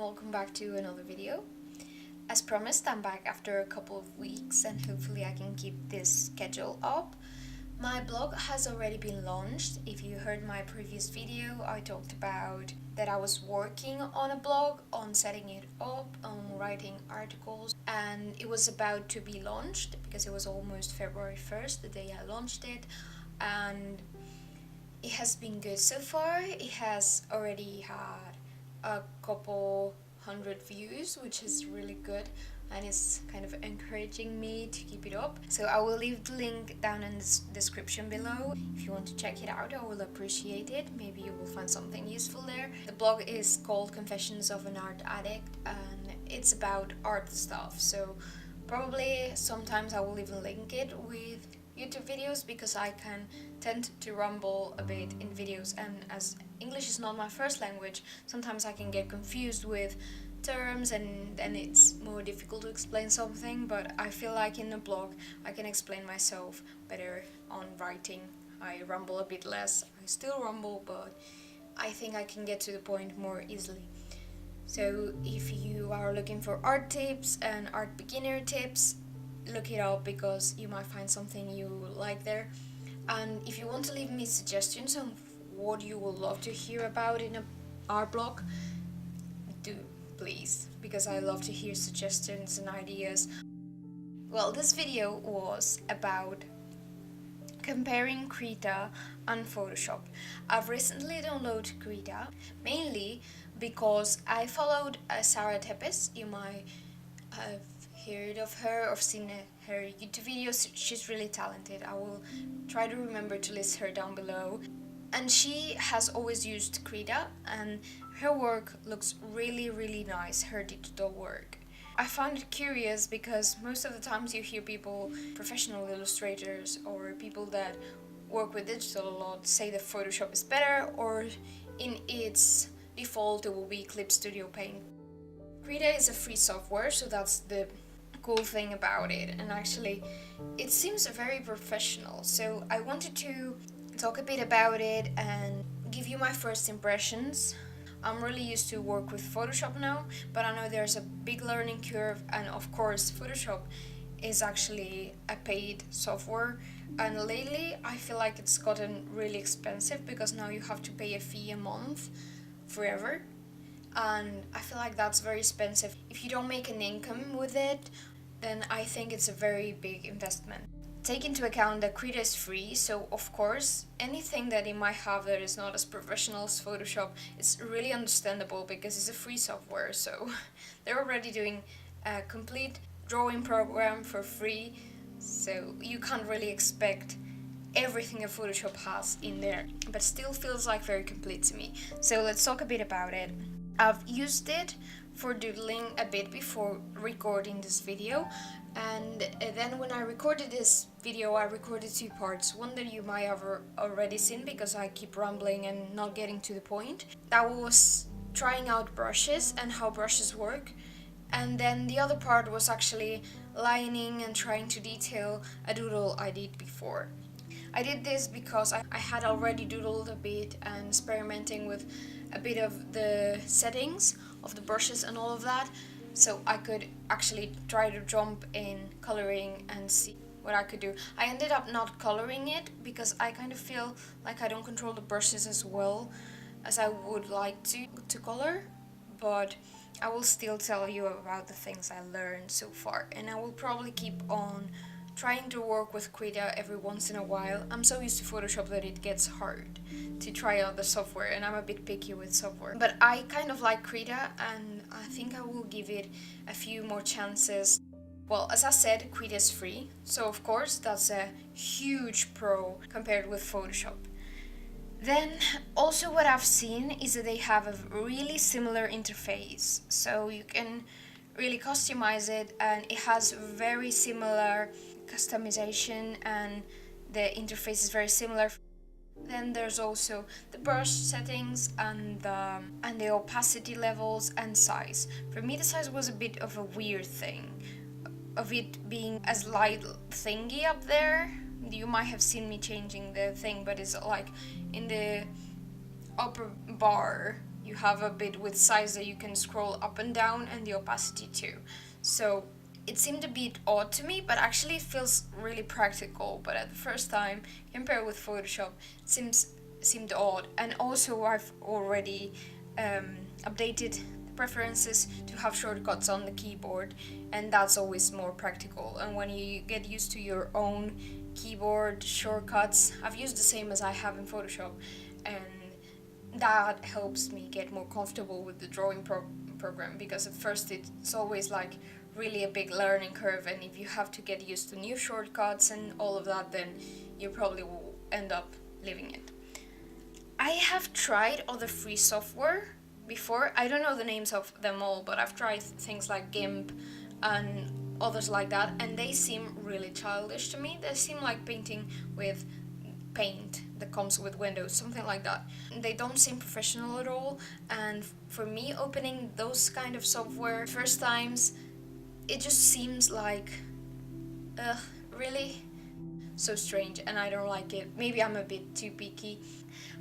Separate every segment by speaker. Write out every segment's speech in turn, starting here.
Speaker 1: welcome back to another video. As promised, I'm back after a couple of weeks and hopefully I can keep this schedule up. My blog has already been launched. If you heard my previous video, I talked about that I was working on a blog, on setting it up, on writing articles, and it was about to be launched because it was almost February 1st, the day I launched it, and it has been good so far. It has already had a couple hundred views, which is really good and it's kind of encouraging me to keep it up. So I will leave the link down in the description below. If you want to check it out, I will appreciate it. Maybe you will find something useful there. The blog is called Confessions of an Art Addict and it's about art stuff. So probably sometimes I will even link it with YouTube videos because I can tend to rumble a bit in videos, and as English is not my first language, sometimes I can get confused with terms and then it's more difficult to explain something, but I feel like in a blog I can explain myself better. On writing I rumble a bit less. I still rumble, but I think I can get to the point more easily. So if you are looking for art tips and art beginner tips, look it up because you might find something you like there. And if you want to leave me suggestions on what you would love to hear about in a art blog, do please, because I love to hear suggestions and ideas. Well, this video was about comparing Krita and Photoshop. I've recently downloaded Krita mainly because I followed Sarah Tepes. You might have heard of her or seen her YouTube videos. She's really talented. I will try to remember to list her down below. And she has always used Krita and her work looks really nice, her digital work. I found it curious because most of the times you hear people, professional illustrators or people that work with digital a lot, say that Photoshop is better, or in its default it will be Clip Studio Paint. Krita is a free software, so that's the cool thing about it, and actually it seems very professional. So I wanted to talk a bit about it and give you my first impressions. I'm really used to work with Photoshop now, but I know there's a big learning curve, and of course Photoshop is actually a paid software, and lately I feel like it's gotten really expensive because now you have to pay a fee a month forever, and I feel like that's very expensive. If you don't make an income with it, then I think it's a very big investment. Take into account that Krita is free, so of course anything that it might have that is not as professional as Photoshop is really understandable because it's a free software. So they're already doing a complete drawing program for free, so you can't really expect everything a Photoshop has in there, but still feels like very complete to me. So let's talk a bit about it. I've used it for doodling a bit before recording this video, and then when I recorded this video I recorded two parts. One that you might have already seen because I keep rambling and not getting to the point. That was trying out brushes and how brushes work, and then the other part was actually lining and trying to detail a doodle I did before. I did this because I had already doodled a bit and experimenting with a bit of the settings of the brushes and all of that, so I could actually try to jump in coloring and see what I could do. I ended up not coloring it because I kind of feel like I don't control the brushes as well as I would like to color, but I will still tell you about the things I learned so far, and I will probably keep on trying to work with Krita every once in a while. I'm so used to Photoshop that it gets hard to try out the software, and I'm a bit picky with software. But I kind of like Krita and I think I will give it a few more chances. Well, as I said, Krita is free, so of course that's a huge pro compared with Photoshop. Then also what I've seen is that they have a really similar interface, so you can really customize it and it has very similar customization and the interface is very similar. Then there's also the brush settings and the opacity levels and size. For me the size was a bit of a weird thing, of it being a slight thingy up there. You might have seen me changing the thing, but it's like in the upper bar you have a bit with size that you can scroll up and down, and the opacity too. So it seemed a bit odd to me, but actually it feels really practical. But at the first time, compared with Photoshop, it seemed odd. And also I've already updated the preferences to have shortcuts on the keyboard, and that's always more practical. And when you get used to your own keyboard shortcuts, I've used the same as I have in Photoshop, and that helps me get more comfortable with the drawing program, because at first it's always like really a big learning curve, and if you have to get used to new shortcuts and all of that, then you probably will end up leaving it. I have tried other free software before. I don't know the names of them all, but I've tried things like GIMP and others like that, and they seem really childish to me. They seem like painting with paint that comes with Windows, something like that. They don't seem professional at all, and for me, opening those kind of software first times, it just seems like, really? So strange, and I don't like it. Maybe I'm a bit too picky.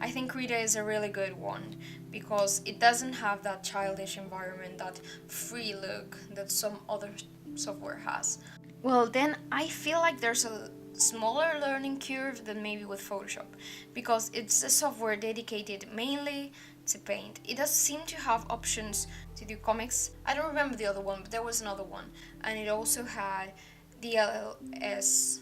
Speaker 1: I think Krita is a really good one because it doesn't have that childish environment, that free look that some other software has. Well, then I feel like there's a smaller learning curve than maybe with Photoshop, because it's a software dedicated mainly to paint. It does seem to have options to do comics. I don't remember the other one, but there was another one, and it also had DLSS,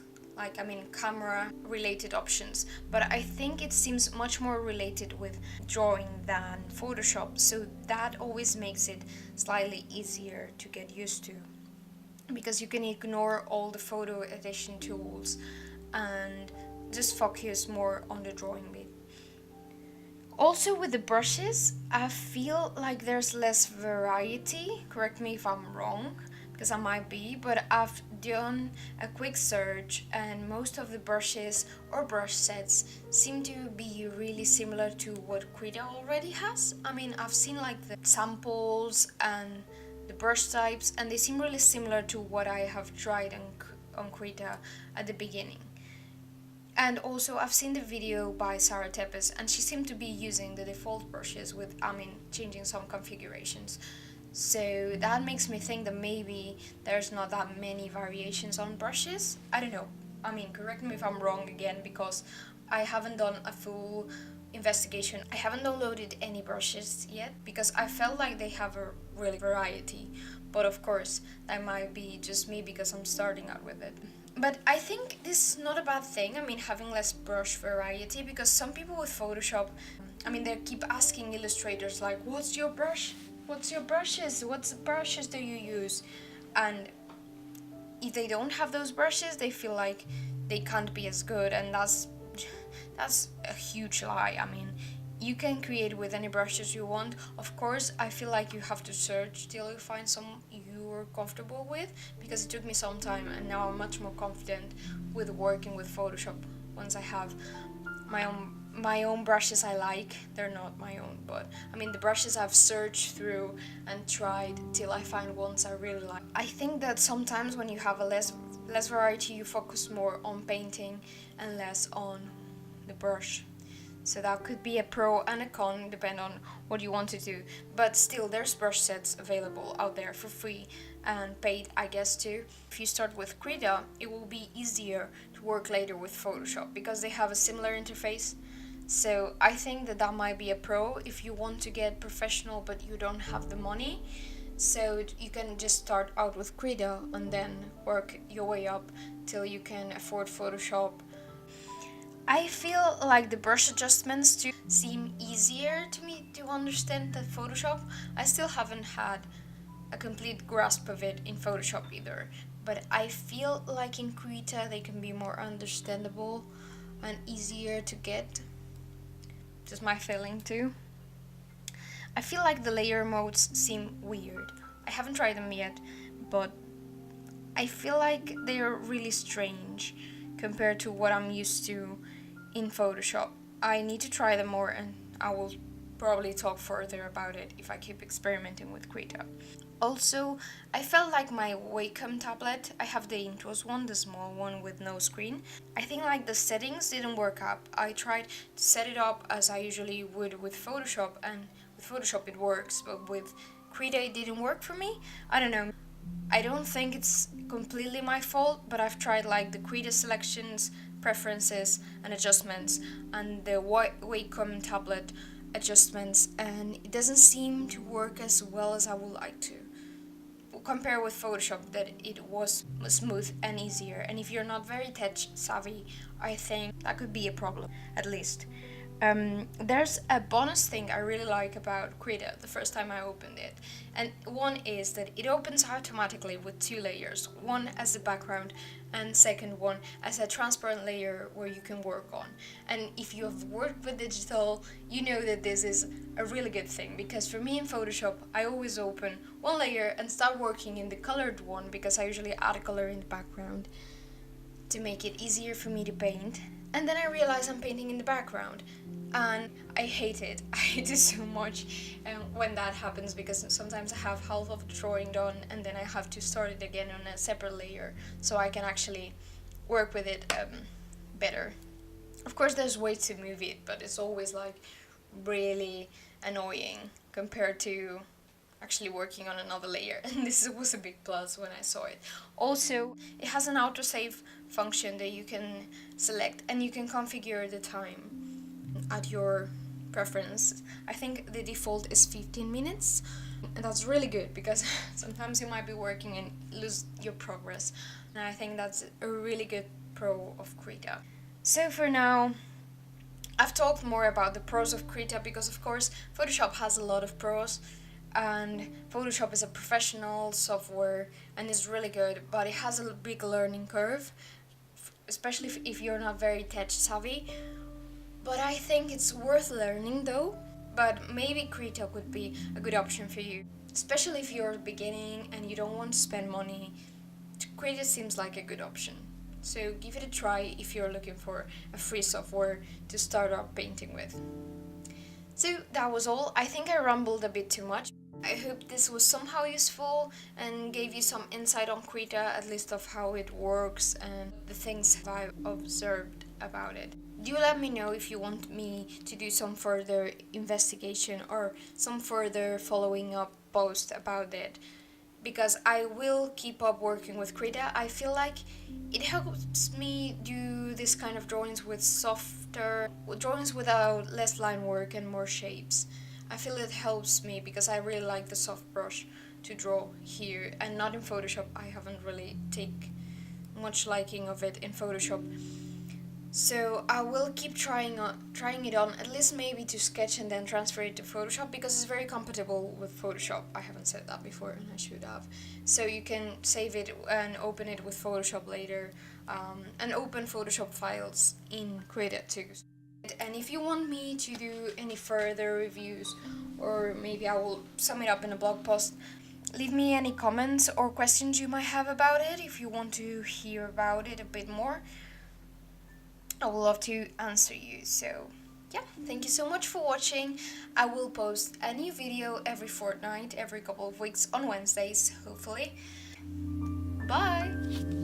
Speaker 1: camera related options, but I think it seems much more related with drawing than Photoshop, so that always makes it slightly easier to get used to, because you can ignore all the photo edition tools and just focus more on the drawing bit. Also with the brushes, I feel like there's less variety. Correct me if I'm wrong, because I might be, but I've done a quick search and most of the brushes or brush sets seem to be really similar to what Krita already has. I've seen like the samples and the brush types, and they seem really similar to what I have tried on Krita at the beginning. And also I've seen the video by Sarah Tepes, and she seemed to be using the default brushes with, changing some configurations. So that makes me think that maybe there's not that many variations on brushes. I don't know. Correct me if I'm wrong again, because I haven't done a full investigation. I haven't downloaded any brushes yet because I felt like they have a really variety. But of course, that might be just me because I'm starting out with it. But I think this is not a bad thing, having less brush variety, because some people with Photoshop, they keep asking illustrators like, what's your brush? What's your brushes? What brushes do you use? And if they don't have those brushes, they feel like they can't be as good, and that's a huge lie. You can create with any brushes you want. Of course, I feel like you have to search till you find some you're comfortable with, because it took me some time, and now I'm much more confident with working with Photoshop once I have my own brushes I like. They're not my own, but the brushes I've searched through and tried till I find ones I really like. I think that sometimes when you have a less variety, you focus more on painting and less on the brush. So that could be a pro and a con, depending on what you want to do. But still, there's brush sets available out there for free and paid, I guess, too. If you start with Krita, it will be easier to work later with Photoshop because they have a similar interface. So I think that might be a pro if you want to get professional but you don't have the money. So you can just start out with Krita and then work your way up till you can afford Photoshop. I feel like the brush adjustments too seem easier to me to understand than Photoshop. I still haven't had a complete grasp of it in Photoshop either, but I feel like in Krita they can be more understandable and easier to get. Just my feeling too. I feel like the layer modes seem weird. I haven't tried them yet, but I feel like they're really strange compared to what I'm used to in Photoshop. I need to try them more, and I will probably talk further about it if I keep experimenting with Krita. Also, I felt like my Wacom tablet, I have the Intuos one, the small one with no screen. I think like the settings didn't work out. I tried to set it up as I usually would with Photoshop, and with Photoshop it works, but with Krita it didn't work for me. I don't know. I don't think it's completely my fault, but I've tried like the Krita selections, preferences and adjustments, and the Wacom tablet adjustments, and it doesn't seem to work as well as I would like to. Compare with Photoshop, that it was smooth and easier, and if you're not very tech savvy, I think that could be a problem, at least. There's a bonus thing I really like about Krita the first time I opened it, and one is that it opens automatically with two layers, one as the background and second one as a transparent layer where you can work on. And if you have worked with digital, you know that this is a really good thing, because for me in Photoshop I always open one layer and start working in the colored one, because I usually add a color in the background to make it easier for me to paint, and then I realize I'm painting in the background, and I hate it. I hate it so much when that happens, because sometimes I have half of the drawing done and then I have to start it again on a separate layer so I can actually work with it better. Of course there's ways to move it, but it's always like really annoying compared to actually working on another layer, and this was a big plus when I saw it. Also, it has an autosave function that you can select, and you can configure the time at your preference. I think the default is 15 minutes, and that's really good, because sometimes you might be working and lose your progress, and I think that's a really good pro of Krita. So for now, I've talked more about the pros of Krita, because of course Photoshop has a lot of pros, and Photoshop is a professional software and is really good, but it has a big learning curve, especially if you're not very tech savvy. But I think it's worth learning though, but maybe Krita could be a good option for you, especially if you're beginning and you don't want to spend money. Krita seems like a good option, so give it a try if you're looking for a free software to start out painting with. So that was all. I think I rambled a bit too much. I hope this was somehow useful and gave you some insight on Krita, at least of how it works and the things I've observed about it. Do let me know if you want me to do some further investigation or some further following up post about it, because I will keep up working with Krita. I feel like it helps me do this kind of drawings with softer drawings without less line work and more shapes. I feel it helps me because I really like the soft brush to draw here, and not in Photoshop. I haven't really take much liking of it in Photoshop. So I will keep trying it on, at least maybe to sketch and then transfer it to Photoshop, because it's very compatible with Photoshop. I haven't said that before and I should have. So you can save it and open it with Photoshop later, and open Photoshop files in Krita too. And if you want me to do any further reviews, or maybe I will sum it up in a blog post, leave me any comments or questions you might have about it if you want to hear about it a bit more. I would love to answer you. So yeah, thank you so much for watching. I will post a new video every fortnight, every couple of weeks on Wednesdays, hopefully. Bye!